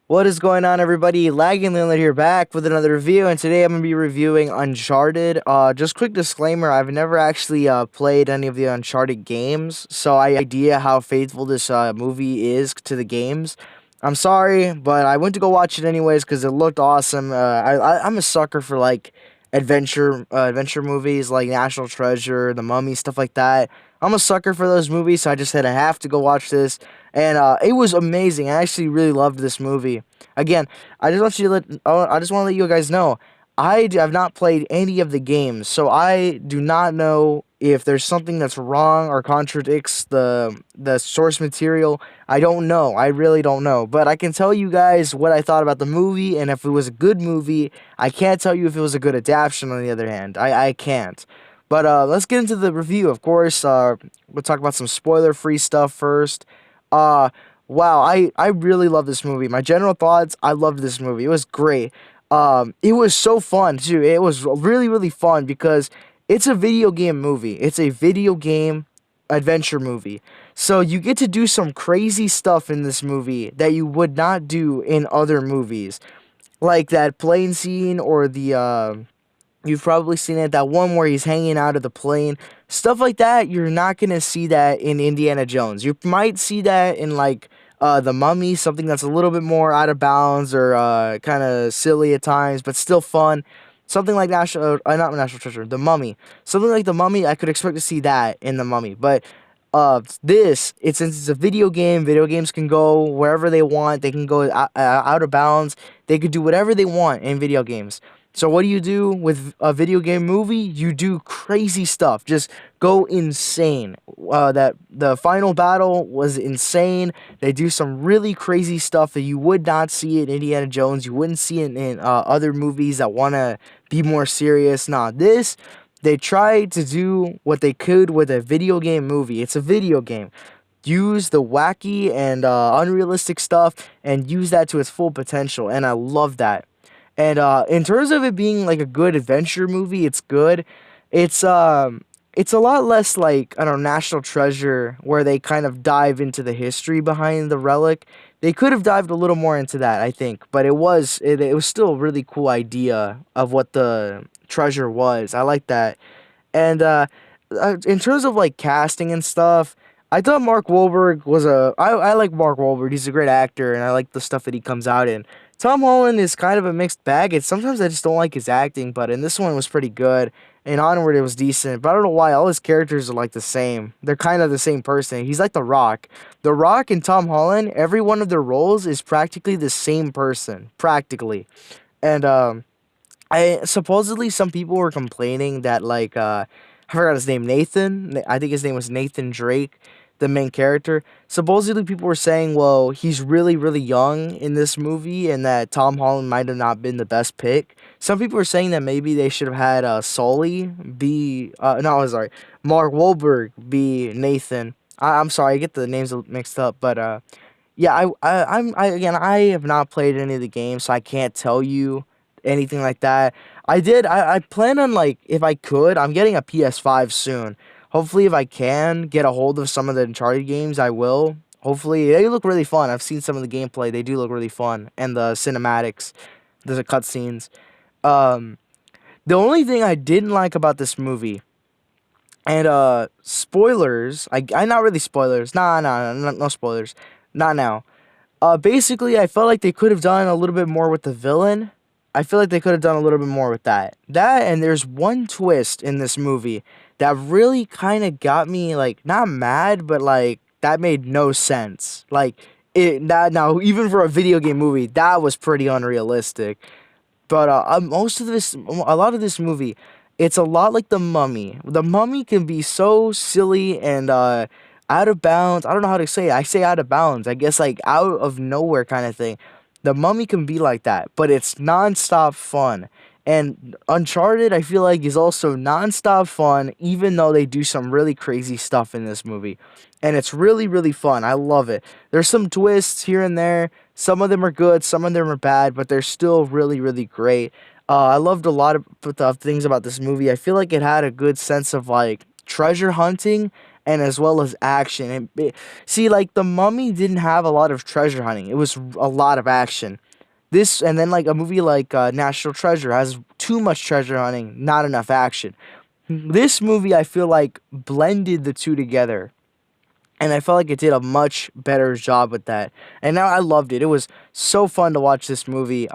What is going on, everybody? Lagging Leonard here, back with another review, and today I'm going to be reviewing Uncharted. Just quick disclaimer, I've never actually played any of the Uncharted games, so I have no idea how faithful this movie is to the games. I'm sorry, but I went to go watch it anyways because it looked awesome. I'm a sucker for like adventure movies like National Treasure, The Mummy, stuff like that. I'm a sucker for those movies, so I just said I have to go watch this. And it was amazing. I actually really loved this movie. Again, I just want to let you guys know have not played any of the games, so I do not know if there's something that's wrong or contradicts the source material. I don't know. I really don't know. But I can tell you guys what I thought about the movie, and if it was a good movie. I can't tell you if it was a good adaptation. On the other hand, I can't. But let's get into the review. Of course, we'll talk about some spoiler-free stuff first. Uh, wow, I really love this movie. My general thoughts, I loved this movie. It was great. It was so fun too. It was really, really fun because it's a video game movie. It's a video game adventure movie. So you get to do some crazy stuff in this movie that you would not do in other movies. Like that plane scene or the you've probably seen it, that one where he's hanging out of the plane. Stuff like that, you're not going to see that in Indiana Jones. You might see that in, like, The Mummy, something that's a little bit more out of bounds or kind of silly at times, but still fun. Something like not National Treasure, The Mummy. Something like The Mummy, I could expect to see that in The Mummy. But since it's a video game, video games can go wherever they want. They can go out of bounds. They could do whatever they want in video games. So what do you do with a video game movie? You do crazy stuff. Just go insane. That the final battle was insane. They do some really crazy stuff that you would not see in Indiana Jones. You wouldn't see it in other movies that want to be more serious. Nah, they tried to do what they could with a video game movie. It's a video game. Use the wacky and unrealistic stuff and use that to its full potential. And I love that. And in terms of it being like a good adventure movie, it's good. It's a lot less like, I don't know, National Treasure, where they kind of dive into the history behind the relic. They could have dived a little more into that, I think, but it was still a really cool idea of what the treasure was. I like that. And in terms of like casting and stuff, I thought Mark Wahlberg I like Mark Wahlberg. He's a great actor, and I like the stuff that he comes out in. Tom Holland is kind of a mixed bag. Sometimes I just don't like his acting, but in this one was pretty good. In Onward, it was decent, but I don't know why all his characters are like the same. They're kind of the same person. He's like The Rock. The Rock and Tom Holland, every one of their roles is practically the same person, practically. And I supposedly some people were complaining that I forgot his name, Nathan. I think his name was Nathan Drake, the main character. Supposedly, people were saying, well, he's really, really young in this movie, and that Tom Holland might have not been the best pick. Some people were saying that maybe they should have had Sully be, no, I'm sorry, Mark Wahlberg be Nathan. I'm sorry, I get the names mixed up, but yeah, I have not played any of the games, so I can't tell you anything like that. I plan on, like, if I could, I'm getting a PS5 soon. Hopefully, if I can get a hold of some of the Uncharted games, I will. Hopefully, they look really fun. I've seen some of the gameplay. They do look really fun. And the cinematics, the cutscenes. Um, the only thing I didn't like about this movie, and spoilers, I not really spoilers. No spoilers. Not now. Basically, I felt like they could have done a little bit more with the villain. I feel like they could have done a little bit more with that. And there's one twist in this movie that really kind of got me, like, not mad, but, like, that made no sense. Like, even for a video game movie, that was pretty unrealistic. But a lot of this movie, it's a lot like The Mummy. The Mummy can be so silly and out of bounds. I don't know how to say it. I say out of bounds. I guess like out of nowhere kind of thing. The Mummy can be like that, but it's nonstop fun. And Uncharted, I feel like, is also nonstop fun, even though they do some really crazy stuff in this movie. And it's really, really fun. I love it. There's some twists here and there. Some of them are good, some of them are bad, but they're still really, really great. I loved a lot of things about this movie. I feel like it had a good sense of like treasure hunting and as well as action. See, like the Mummy didn't have a lot of treasure hunting; it was a lot of action. This and then like a movie like National Treasure has too much treasure hunting, not enough action. This movie I feel like blended the two together, and I felt like it did a much better job with that. And now I loved it. It was so fun to watch this movie.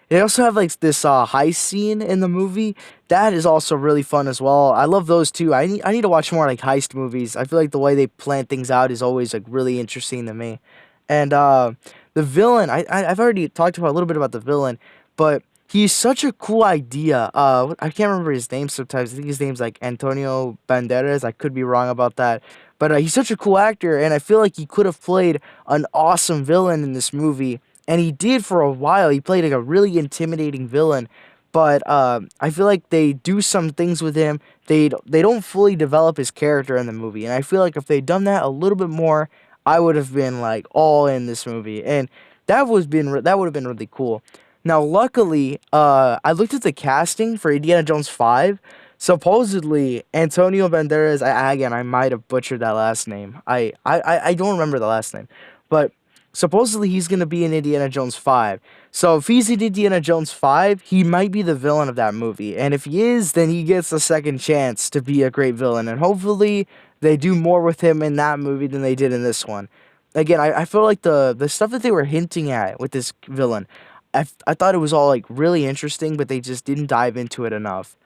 They also have like this heist scene in the movie that is also really fun as well. I love those too. I need to watch more like heist movies. I feel like the way they plan things out is always like really interesting to me. And the villain, I've already talked about a little bit about the villain, but he's such a cool idea. I can't remember his name sometimes. I think his name's like Antonio Banderas. I could be wrong about that. But he's such a cool actor, and I feel like he could have played an awesome villain in this movie. And he did for a while. He played like a really intimidating villain. But I feel like they do some things with him. They don't fully develop his character in the movie. And I feel like if they'd done that a little bit more, I would have been like all in this movie. And that would have been really cool. Now, luckily, I looked at the casting for Indiana Jones 5. Supposedly, Antonio Banderas, again, I might have butchered that last name. I don't remember the last name. But supposedly, he's going to be in Indiana Jones 5. So, if he's in Indiana Jones 5, he might be the villain of that movie. And if he is, then he gets a second chance to be a great villain. And hopefully, they do more with him in that movie than they did in this one. Again, I feel like the stuff that they were hinting at with this villain, I thought it was all like really interesting, but they just didn't dive into it enough.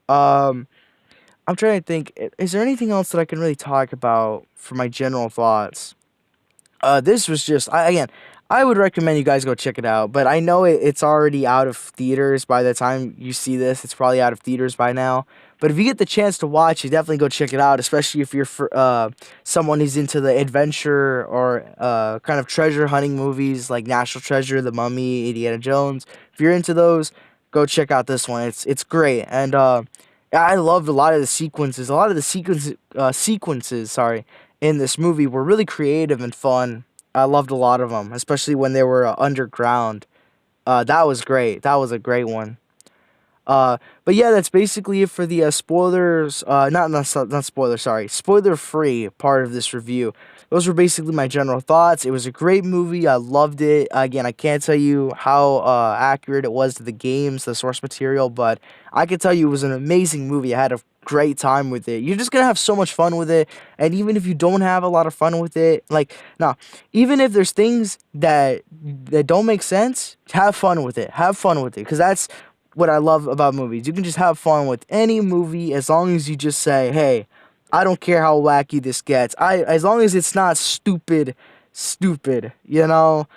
Um, I'm trying to think. Is there anything else that I can really talk about for my general thoughts? This was just again. I would recommend you guys go check it out, but I know it's already out of theaters by the time you see this. It's probably out of theaters by now. But if you get the chance to watch it, definitely go check it out. Especially if you're someone who's into the adventure or kind of treasure hunting movies like National Treasure, The Mummy, Indiana Jones. If you're into those, go check out this one. It's great, and I loved a lot of the sequences. A lot of the sequences, sorry, in this movie were really creative and fun. I loved a lot of them, especially when they were underground. That was great. That was a great one. But yeah, that's basically it for the spoilers. Not spoilers. Sorry, spoiler-free part of this review. Those were basically my general thoughts. It was a great movie. I loved it. Again, I can't tell you how accurate it was to the games, the source material, but I can tell you it was an amazing movie. I had a great time with it. You're just gonna have so much fun with it, and even if you don't have a lot of fun with it, like no, even if there's things that don't make sense, have fun with it. Have fun with it, because that's what I love about movies. You can just have fun with any movie as long as you just say, "Hey, I don't care how wacky this gets. As long as it's not stupid, you know?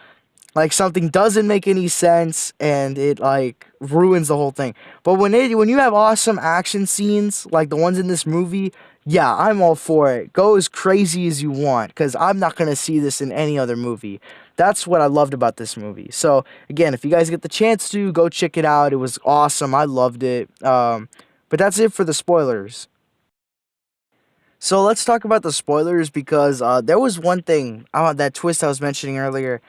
Like something doesn't make any sense and it like ruins the whole thing." But when you have awesome action scenes like the ones in this movie, yeah, I'm all for it. Go as crazy as you want, cuz I'm not going to see this in any other movie. That's what I loved about this movie. So, again, if you guys get the chance to go check it out, it was awesome. I loved it. But that's it for the spoilers. So let's talk about the spoilers because there was one thing, that twist I was mentioning earlier.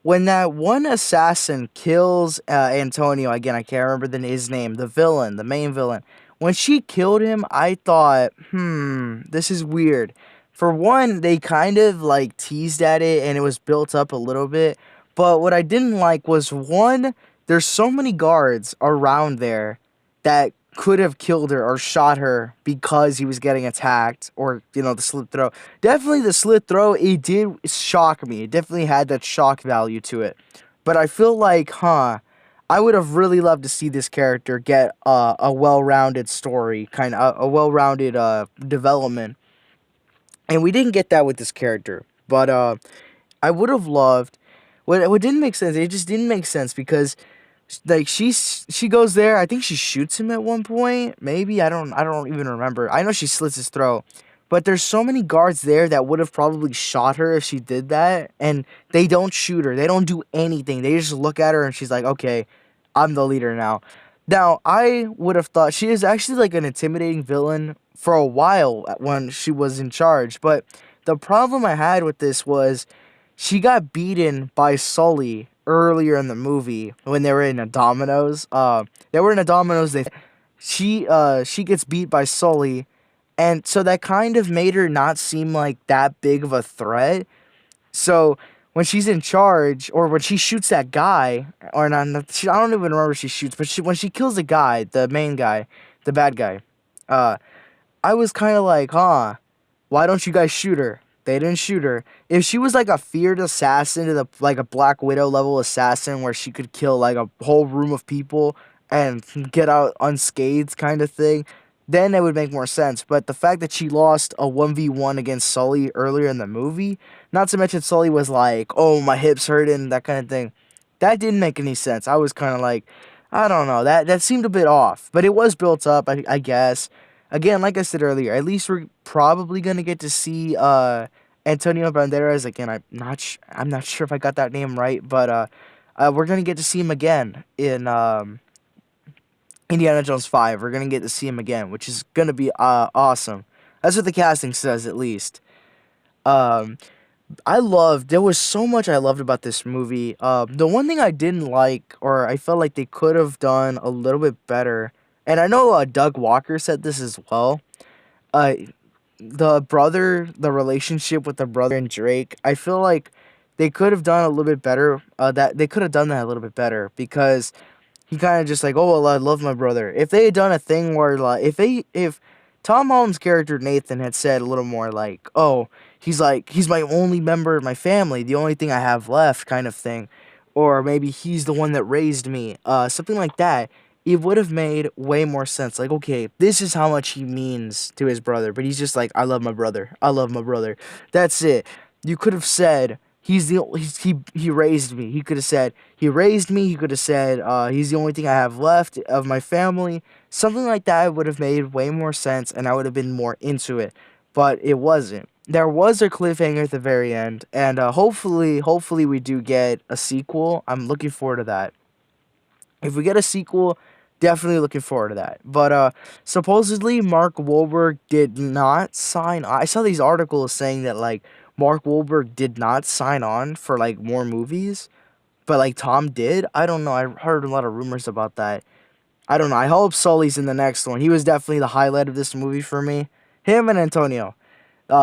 When that one assassin kills Antonio, again, I can't remember his name, the villain, the main villain. When she killed him, I thought, this is weird. For one, they kind of like teased at it and it was built up a little bit. But what I didn't like was one, there's so many guards around there that could have killed her or shot her because he was getting attacked, or the slit throat. Definitely the slit throat, it did shock me. It definitely had that shock value to it. But I feel like, I would have really loved to see this character get a well-rounded story, kind of a well-rounded development. And we didn't get that with this character. But I would have loved. What didn't make sense, it just didn't make sense because like she goes there. I think she shoots him at one point. Maybe I don't even remember. I know she slits his throat. But there's so many guards there that would have probably shot her if she did that, and they don't shoot her. They don't do anything. They just look at her and she's like, "Okay, I'm the leader now." Now, I would have thought she is actually like an intimidating villain for a while when she was in charge, but the problem I had with this was she got beaten by Sully earlier in the movie when they were in a Domino's. They were in a Domino's. She gets beat by Sully, And so that kind of made her not seem like that big of a threat. So when she's in charge, or when she shoots that guy, or I don't even remember if she shoots, but when she kills the guy, the main guy, the bad guy, uh, I was kind of like, huh, why don't you guys shoot her? They didn't shoot her. If she was like a feared assassin, to the like a Black Widow level assassin, where she could kill like a whole room of people and get out unscathed, kind of thing, then it would make more sense. But the fact that she lost a 1v1 against Sully earlier in the movie, not to mention Sully was like, "Oh, my hips hurting," that kind of thing, that didn't make any sense. I was kind of like, I don't know, that seemed a bit off, but it was built up, I guess. Again, like I said earlier, at least we're probably gonna get to see Antonio Banderas again. I'm not sure if I got that name right, but we're gonna get to see him again in Indiana Jones 5. We're gonna get to see him again, which is gonna be awesome. That's what the casting says, at least. Um, there was so much I loved about this movie. The one thing I didn't like, or I felt like they could have done a little bit better, and I know Doug Walker said this as well. Uh, the relationship with the brother and Drake, I feel like they could have done a little bit better. That they could have done that a little bit better, because he kind of just like, oh well, I love my brother. If they had done a thing where like, if Tom Holland's character Nathan had said a little more like, oh, he's my only member of my family, the only thing I have left, kind of thing, or maybe he's the one that raised me, something like that. It would have made way more sense. Like, okay, this is how much he means to his brother, but he's just like, I love my brother. I love my brother. That's it. You could have said he raised me. He could have said he raised me. He could have said he's the only thing I have left of my family. Something like that would have made way more sense, and I would have been more into it. But it wasn't. There was a cliffhanger at the very end, and hopefully we do get a sequel. I'm looking forward to that. If we get a sequel, definitely looking forward to that. But supposedly Mark Wahlberg did not sign. I saw these articles saying that like Mark Wahlberg did not sign on for like more movies, but like Tom did. I don't know. I heard a lot of rumors about that. I don't know. I hope Sully's in the next one. He was definitely the highlight of this movie for me. Him and Antonio.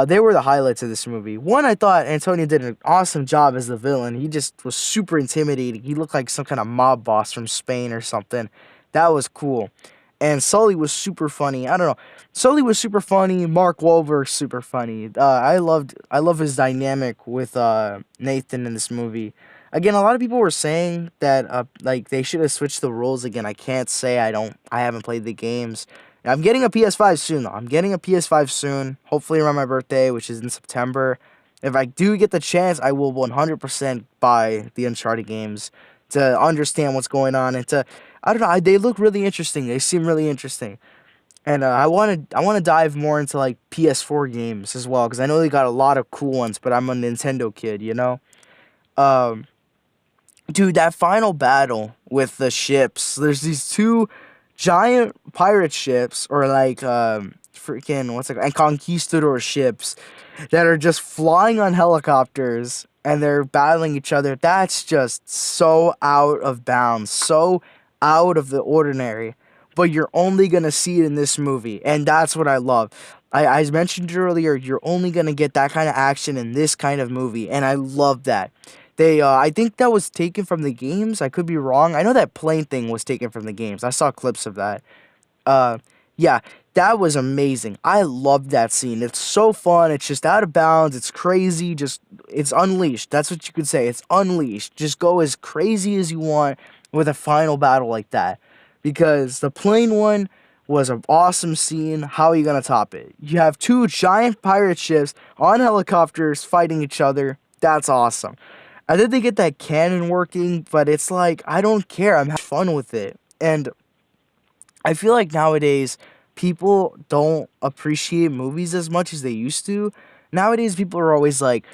They were the highlights of this movie. One, I thought Antonio did an awesome job as the villain. He just was super intimidating. He looked like some kind of mob boss from Spain or something. That was cool. And Sully was super funny. I don't know. Sully was super funny. Mark Wahlberg super funny. I love his dynamic with Nathan in this movie. Again, a lot of people were saying that like they should have switched the rules again. I can't say I haven't played the games. I'm getting a PS5 soon, though. I'm getting a PS5 soon, hopefully around my birthday, which is in September. If I do get the chance, I will 100% buy the Uncharted games to understand what's going on, and I don't know, they look really interesting. They seem really interesting. And I want to dive more into like PS4 games as well, because I know they got a lot of cool ones, but I'm a Nintendo kid, you know? Um, Dude, that final battle with the ships. There's these two giant pirate ships, or like freaking what's it called? And conquistador ships that are just flying on helicopters, and they're battling each other. That's just so out of bounds, so out of the ordinary. But you're only gonna see it in this movie, and that's what I love. I mentioned earlier, you're only gonna get that kind of action in this kind of movie, and I love that. I think that was taken from the games. I could be wrong. I know that plane thing was taken from the games. I saw clips of that. Uh, yeah, that was amazing. I loved that scene. It's so fun. It's just out of bounds. It's crazy. It's unleashed. That's what you could say. It's unleashed. Just go as crazy as you want with a final battle like that. Because the plane one was an awesome scene. How are you going to top it? You have two giant pirate ships on helicopters fighting each other. That's awesome. I did they get that cannon working, but it's like, I don't care. I'm having fun with it. And I feel like nowadays, people don't appreciate movies as much as they used to. Nowadays, people are always like,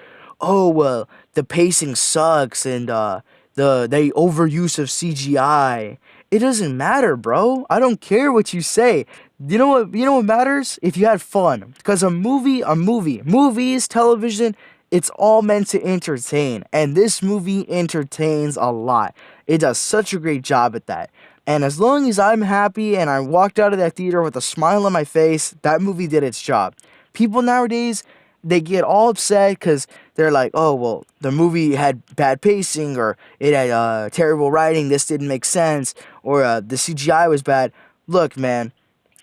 oh, well, the pacing sucks, and the overuse of CGI. It doesn't matter, bro. I don't care what you say. You know what matters? If you had fun. Because movies, television, it's all meant to entertain. And this movie entertains a lot. It does such a great job at that. And as long as I'm happy and I walked out of that theater with a smile on my face, that movie did its job. People nowadays, they get all upset because they're like, oh, well, the movie had bad pacing, or it had terrible writing, this didn't make sense, or the CGI was bad. Look, man,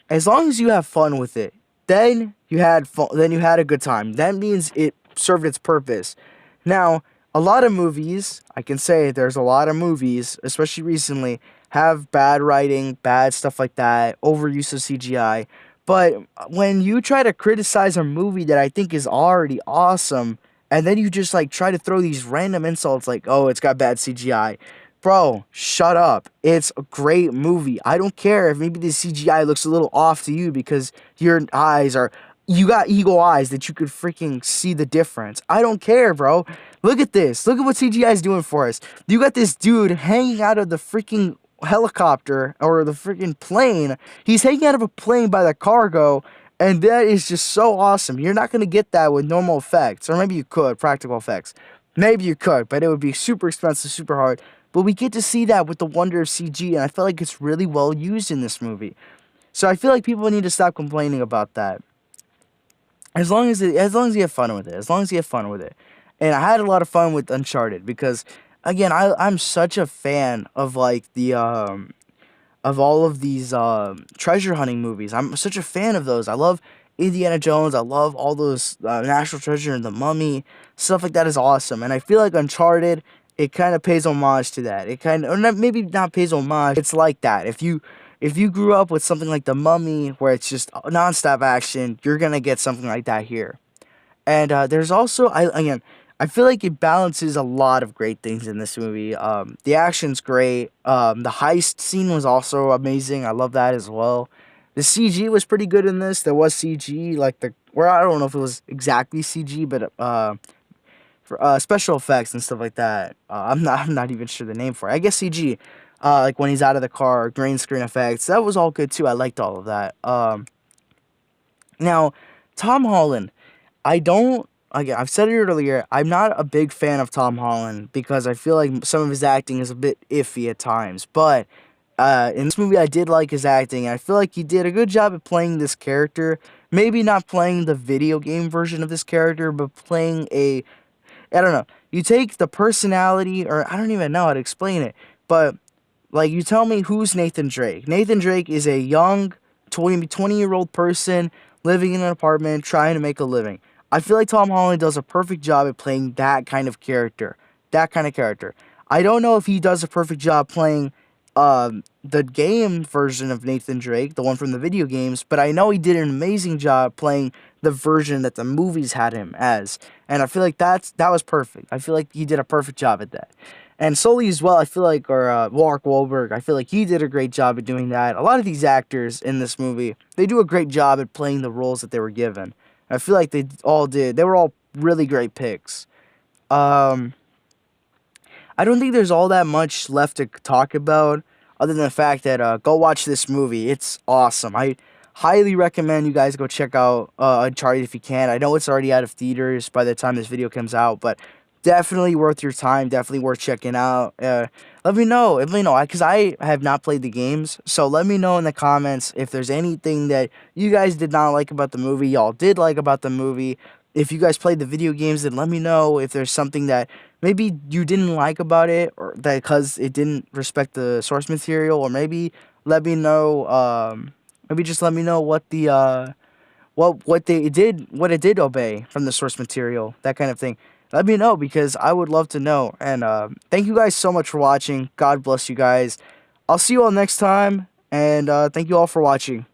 as long as you have fun with it, then you had fun, then you had a good time. That means it served its purpose. Now, a lot of movies, I can say there's a lot of movies, especially recently, have bad writing, bad stuff like that, overuse of CGI. But when you try to criticize a movie that I think is already awesome, and then you just like try to throw these random insults like, oh, it's got bad CGI. Bro, shut up. It's a great movie. I don't care if maybe the CGI looks a little off to you because your eyes are. You got eagle eyes that you could freaking see the difference. I don't care, bro. Look at this. Look at what CGI is doing for us. You got this dude hanging out of the freaking helicopter or the freaking plane. He's hanging out of a plane by the cargo, and that is just so awesome. You're not going to get that with normal effects, or maybe you could, practical effects. Maybe you could, but it would be super expensive, super hard. But we get to see that with the wonder of CG, and I feel like it's really well used in this movie. So I feel like people need to stop complaining about that. As long as you have fun with it, as long as you have fun with it. And I had a lot of fun with Uncharted because, again, I'm such a fan of like the of all of these treasure hunting movies. I'm such a fan of those. I love Indiana Jones. I love all those National Treasure and The Mummy. Stuff like that is awesome. And I feel like Uncharted, it kind of pays homage to that. It kind of, or not, maybe not pays homage. It's like that. If you grew up with something like The Mummy, where it's just nonstop action, you're gonna get something like that here. And there's also, I feel like it balances a lot of great things in this movie. The action's great. The heist scene was also amazing. I love that as well. The CG was pretty good in this. There was CG, like where I don't know if it was exactly CG, but for special effects and stuff like that. I'm not even sure the name for it. I guess CG. Like when he's out of the car, green screen effects. That was all good too. I liked all of that. Now, Tom Holland. I don't. Again, I've said it earlier. I'm not a big fan of Tom Holland because I feel like some of his acting is a bit iffy at times. But in this movie, I did like his acting. And I feel like he did a good job at playing this character. Maybe not playing the video game version of this character, but playing a. I don't know. You take the personality, or I don't even know how to explain it. But like, you tell me who's Nathan Drake. Nathan Drake is a young 20-year-old person living in an apartment trying to make a living. I feel like Tom Holland does a perfect job at playing that kind of character. That kind of character. I don't know if he does a perfect job playing the game version of Nathan Drake, the one from the video games, but I know he did an amazing job playing the version that the movies had him as. And I feel like that was perfect. I feel like he did a perfect job at that. And Sully as well, I feel like, or Mark Wahlberg, I feel like he did a great job at doing that. A lot of these actors in this movie, they do a great job at playing the roles that they were given. I feel like they all did. They were all really great picks. I don't think there's all that much left to talk about other than the fact that go watch this movie. It's awesome. I highly recommend you guys go check out Uncharted if you can. I know it's already out of theaters by the time this video comes out, but definitely worth your time. Definitely worth checking out. Let me know. Because I have not played the games. So let me know in the comments if there's anything that you guys did not like about the movie, y'all did like about the movie. If you guys played the video games, then let me know if there's something that maybe you didn't like about it, or that because it didn't respect the source material, or maybe let me know. Maybe just let me know what the what it did obey from the source material, that kind of thing. Let me know because I would love to know. And thank you guys so much for watching. God bless you guys. I'll see you all next time, and thank you all for watching.